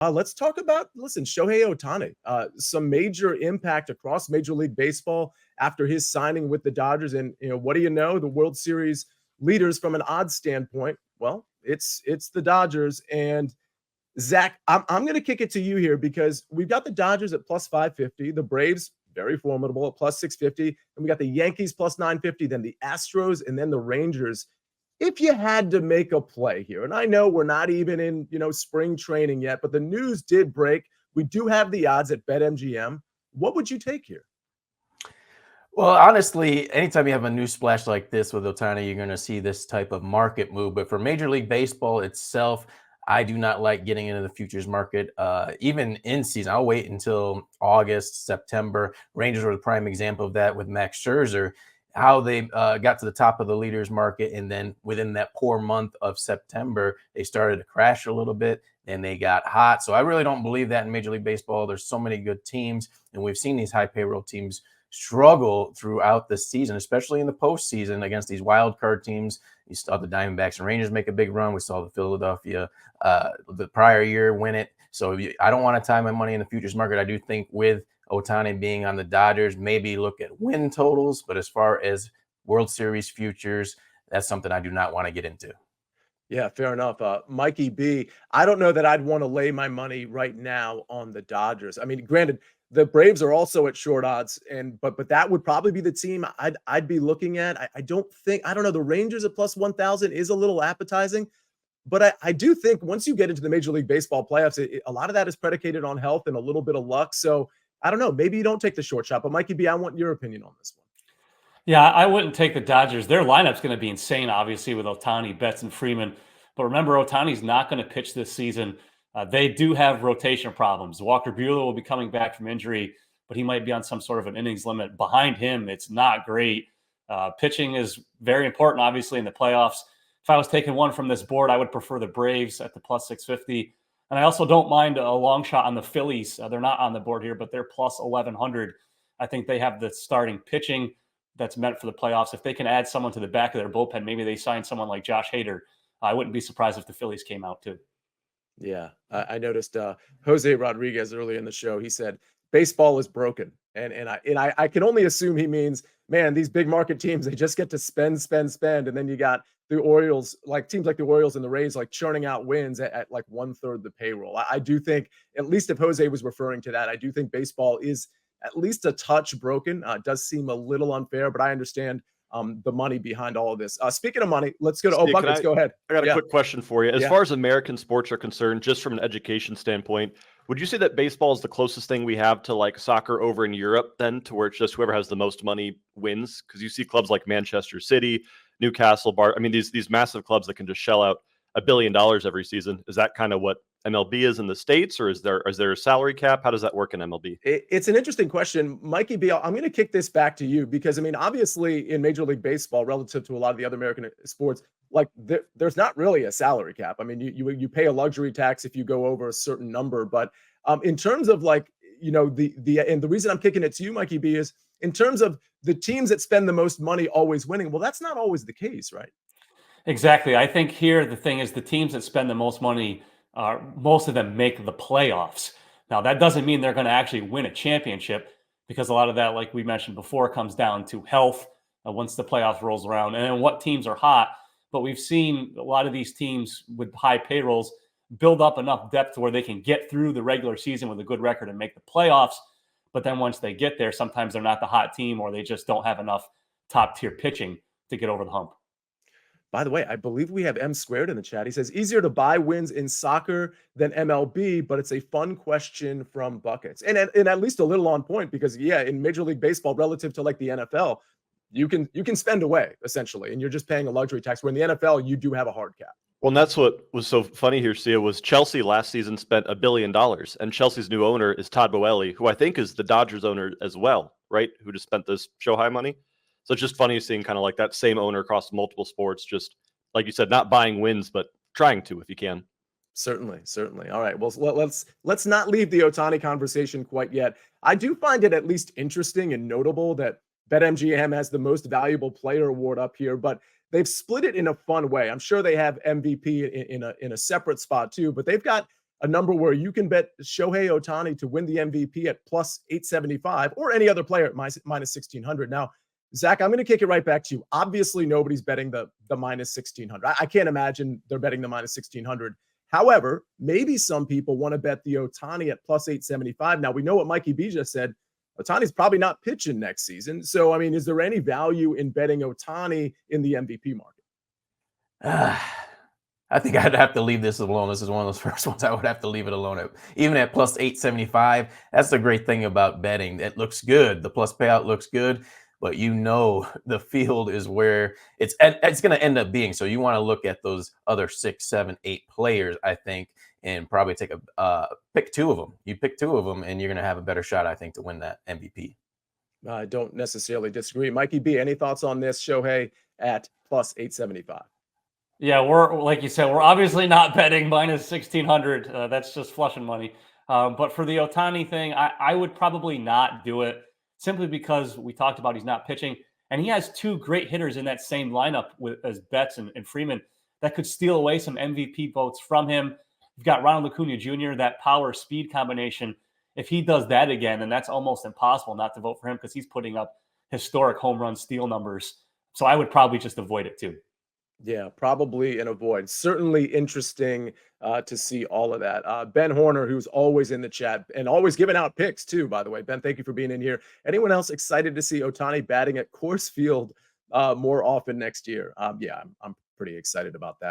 Let's talk about, listen, Shohei Ohtani. Some major impact across Major League Baseball after his signing with the Dodgers. And, what do you know? The World Series leaders from an odds standpoint, well, it's the Dodgers. And Zach, I'm going to kick it to you here because we've got the Dodgers at plus 550, the Braves, very formidable, at plus 650, and we got the Yankees plus 950, then the Astros, and then the Rangers. If you had to make a play here, and I know we're not even in, spring training yet, but the news did break. We do have the odds at BetMGM. What would you take here? Well, honestly, anytime you have a news splash like this with Ohtani, you're going to see this type of market move. But for Major League Baseball itself, I do not like getting into the futures market, even in season. I'll wait until August, September. Rangers were the prime example of that with Max Scherzer, how they got to the top of the leaders market. And then within that poor month of September, they started to crash a little bit and they got hot. So I really don't believe that in Major League Baseball. There's so many good teams, and we've seen these high payroll teams struggle throughout the season, especially in the postseason against these wild card teams. You saw the Diamondbacks and Rangers make a big run. We saw the Philadelphia the prior year win it. So I don't want to tie my money in the futures market. I do think with Ohtani being on the Dodgers, maybe look at win totals. But as far as World Series futures, that's something I do not want to get into. Yeah, fair enough. Mikey B, I don't know that I'd want to lay my money right now on the Dodgers. I mean, granted, the Braves are also at short odds, but that would probably be the team I'd be looking at. I don't know. The Rangers at plus 1,000 is a little appetizing, but I do think once you get into the Major League Baseball playoffs, a lot of that is predicated on health and a little bit of luck. So I don't know. Maybe you don't take the short shot, but Mikey B, I want your opinion on this one. Yeah, I wouldn't take the Dodgers. Their lineup's going to be insane, obviously, with Ohtani, Betts, and Freeman. But remember, Ohtani's not going to pitch this season. They do have rotation problems. Walker Buehler will be coming back from injury, but he might be on some sort of an innings limit. Behind him, it's not great. Pitching is very important, obviously, in the playoffs. If I was taking one from this board, I would prefer the Braves at the plus 650. And I also don't mind a long shot on the Phillies. They're not on the board here, but they're plus 1,100. I think they have the starting pitching that's meant for the playoffs. If they can add someone to the back of their bullpen, maybe they sign someone like Josh Hader. I wouldn't be surprised if the Phillies came out too. Yeah, I noticed Jose Rodriguez earlier in the show. He said baseball is broken, and I can only assume he means, man, these big market teams, they just get to spend, and then you got the Orioles, like teams like the Orioles and the Rays, like churning out wins at like 1/3 the payroll. I do think, at least if Jose was referring to that, I do think baseball is at least a touch broken. It does seem a little unfair, but I understand the money behind all of this. Speaking of money, let's go to Buckets. Go ahead. I got a quick question for you. As far as American sports are concerned, just from an education standpoint, would you say that baseball is the closest thing we have to like soccer over in Europe then, to where it's just whoever has the most money wins? Because you see clubs like Manchester City, Newcastle, these massive clubs that can just shell out $1 billion every season. Is that kind of what MLB is in the States, or is there a salary cap? How does that work in MLB? It's an interesting question. Mikey B, I'm going to kick this back to you because, I mean, obviously in Major League Baseball, relative to a lot of the other American sports, like there's not really a salary cap. I mean, you pay a luxury tax if you go over a certain number. But in terms of like, the reason I'm kicking it to you, Mikey B, is in terms of the teams that spend the most money always winning. Well, that's not always the case, right? Exactly. I think here the thing is the teams that spend the most money, most of them make the playoffs. Now, that doesn't mean they're going to actually win a championship, because a lot of that, like we mentioned before, comes down to health once the playoffs rolls around and then what teams are hot. But we've seen a lot of these teams with high payrolls build up enough depth to where they can get through the regular season with a good record and make the playoffs. But then once they get there, sometimes they're not the hot team, or they just don't have enough top tier pitching to get over the hump. By the way, I believe we have M Squared in the chat. He says, easier to buy wins in soccer than MLB, but it's a fun question from Buckets. And at least a little on point, because, yeah, in Major League Baseball, relative to like the NFL, you can spend away, essentially, and you're just paying a luxury tax. Where in the NFL, you do have a hard cap. Well, and that's what was so funny here, Sia, was Chelsea last season spent $1 billion, and Chelsea's new owner is Todd Boehly, who I think is the Dodgers owner as well, right? Who just spent this Shohei money. So it's just funny seeing kind of like that same owner across multiple sports, just like you said, not buying wins, but trying to if you can. Certainly. All right. Well, let's not leave the Ohtani conversation quite yet. I do find it at least interesting and notable that BetMGM has the most valuable player award up here, but they've split it in a fun way. I'm sure they have MVP in a separate spot too, but they've got a number where you can bet Shohei Ohtani to win the MVP at plus 875 or any other player at minus 1600. Now, Zach, I'm going to kick it right back to you. Obviously, nobody's betting the minus 1600. I can't imagine they're betting the minus 1600. However, maybe some people want to bet the Ohtani at plus 875. Now, we know what Mikey B just said. Ohtani's probably not pitching next season. So, I mean, is there any value in betting Ohtani in the MVP market? I think I'd have to leave this alone. This is one of those first ones I would have to leave it alone. Even at plus 875, that's the great thing about betting. It looks good. The plus payout looks good, but you know the field is where it's going to end up being. So you want to look at those other 6, 7, 8 players, I think, and probably take pick 2 of them. You pick 2 of them, and you're going to have a better shot, I think, to win that MVP. I don't necessarily disagree. Mikey B, any thoughts on this, Shohei at plus 875? Yeah, we're like you said, we're obviously not betting minus 1600. That's just flushing money. But for the Ohtani thing, I would probably not do it simply because we talked about he's not pitching, and he has 2 great hitters in that same lineup as Betts and Freeman that could steal away some MVP votes from him. You've got Ronald Acuna Jr., that power speed combination. If he does that again, then that's almost impossible not to vote for him because he's putting up historic home run steal numbers. So I would probably just avoid it too. Yeah, probably an avoid. Certainly interesting to see all of that. Ben Horner, who's always in the chat and always giving out picks too, by the way. Ben, thank you for being in here. Anyone else excited to see Ohtani batting at Coors Field more often next year? Yeah, I'm pretty excited about that